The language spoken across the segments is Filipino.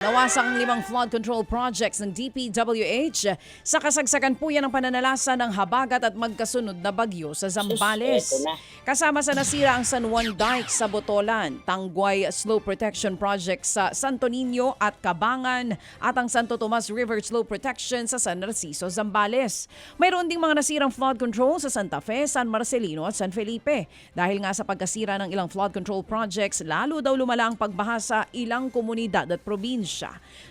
Nawasak ang 5 flood control projects ng DPWH sa kasagsagan po yan ng pananalasa ng habagat at magkasunod na bagyo sa Zambales. Kasama sa nasira ang San Juan Dike sa Botolan, Tangguay Slope Protection Project sa Santo Niño at Cabangan at ang Santo Tomas River Slope Protection sa San Narciso, Zambales. Mayroon ding mga nasirang flood control sa Santa Fe, San Marcelino at San Felipe. Dahil nga sa pagkasira ng ilang flood control projects, lalo daw lumala ang pagbaha sa ilang komunidad at probinsya.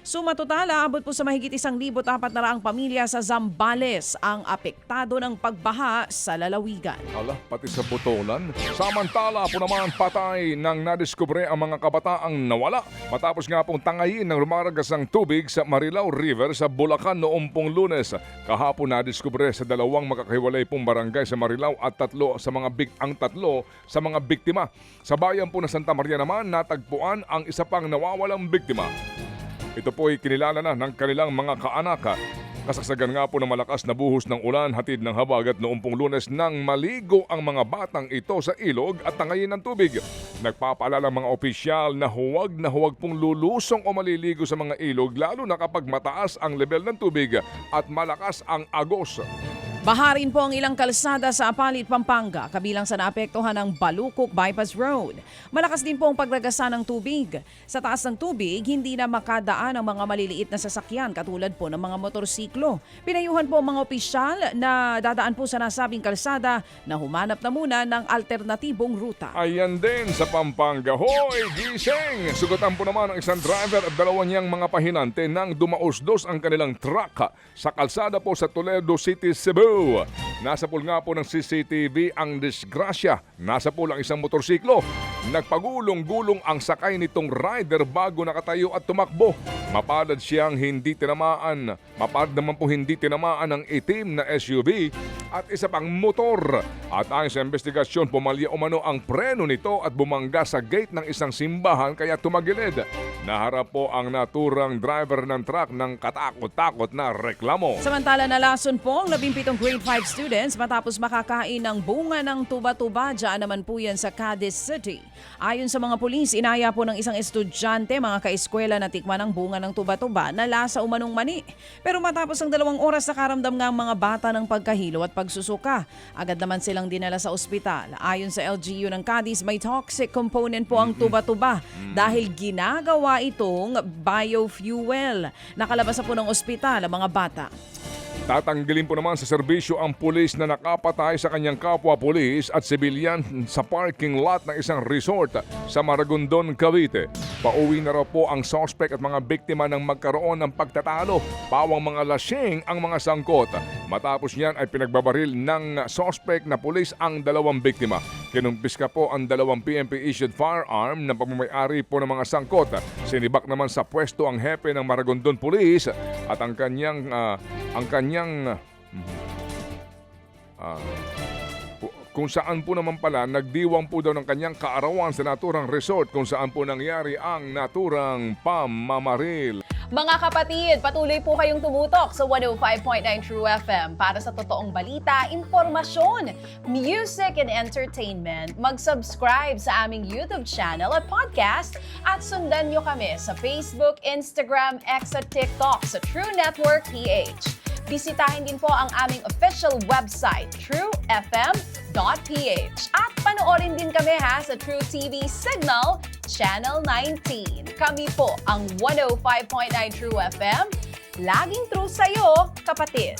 Suma total, aabot po sa mahigit 1,400 pamilya sa Zambales ang apektado ng pagbaha sa lalawigan. Ala, pati sa Botolan. Samantala po naman patay nang nadiskubre ang mga kabataang nawala matapos nga pong tangayin ng rumaragas ng tubig sa Marilao River sa Bulacan noong pong Lunes. Kahapon nadiskubre sa dalawang magkakahiwalay pong barangay sa Marilao at tatlo sa mga biktima. Sa bayan po ng Santa Maria naman natagpuan ang isa pang nawawalang biktima. Ito po ay kinilala na ng kanilang mga kaanak. Kasagsagan nga po ng malakas na buhos ng ulan hatid ng habagat noong pong Lunes nang maligo ang mga batang ito sa ilog at tangayin ng tubig. Nagpapaalala ang mga opisyal na huwag pong lulusong o maliligo sa mga ilog lalo na kapag mataas ang level ng tubig at malakas ang agos. Baha rin po ang ilang kalsada sa Apalit, Pampanga, kabilang sa naapektuhan ng Balukok Bypass Road. Malakas din po ang pagragasa ng tubig. Sa taas ng tubig, hindi na makadaan ang mga maliliit na sasakyan katulad po ng mga motorsiklo. Pinayuhan po ang mga opisyal na dadaan po sa nasabing kalsada na humanap na muna ng alternatibong ruta. Ayan din sa Pampanga. Hoy, gising! Sugatan po naman ang isang driver at dalawa niyang mga pahinante nang dumausdos ang kanilang truck sa kalsada po sa Toledo City, Cebu. Nasa pool nga po ng CCTV ang disgrasya. Nasa pool ang isang motorsiklo. Nagpagulong-gulong ang sakay nitong rider bago nakatayo at tumakbo. Mapalad siyang hindi tinamaan. Mapalad naman po hindi tinamaan ng itim na SUV at isa pang motor. At ayon sa investigasyon, pumalya umano ang preno nito at bumangga sa gate ng isang simbahan kaya tumagilid. Naharap po ang naturang driver ng truck ng katakot-takot na reklamo. Samantala nalason po ang 17 grade 5 students matapos makakain ng bunga ng tuba-tuba. Diyan naman po yan sa Cadiz City. Ayon sa mga pulis, inaya po ng isang estudyante mga kaeskwela na tikman ang bunga ng tuba-tuba na lasa umanong mani. Pero matapos ang 2 oras nakaramdam nga ang mga bata ng pagkahilo at pagsusuka. Agad naman silang dinala sa ospital. Ayon sa LGU ng Cadiz, may toxic component po ang tuba-tuba dahil ginagawa itong biofuel. Nakalabas na po ng ospital ang mga bata. Tatanggalin po naman sa serbisyo ang pulis na nakapatay sa kanyang kapwa-pulis at sibilyan sa parking lot ng isang resort sa Maragondon, Cavite. Pauwi na raw po ang suspect at mga biktima ng magkaroon ng pagtatalo. Pawang mga lasing ang mga sangkot. Matapos niyan ay pinagbabaril ng suspect na pulis ang 2 biktima. Kinumpiska po ang 2 PNP-issued firearm na pagmamayari po ng mga sangkot. Sinibak naman sa pwesto ang hepe ng Maragondon Police at ang kanyang kung saan po naman pala nagdiwang po daw ng kanyang kaarawan sa naturang resort kung saan po nangyari ang naturang pamamaril. Mga kapatid, patuloy po kayong tumutok sa 105.9 True FM para sa totoong balita, informasyon, music and entertainment. Mag-subscribe sa aming YouTube channel at podcast at sundan nyo kami sa Facebook, Instagram, X at TikTok sa True Network PH. Bisitahin din po ang aming official website, truefm.ph. At panoorin din kami sa True TV Signal, Channel 19. Kami po ang 105.9 True FM. Laging true sa'yo, kapatid.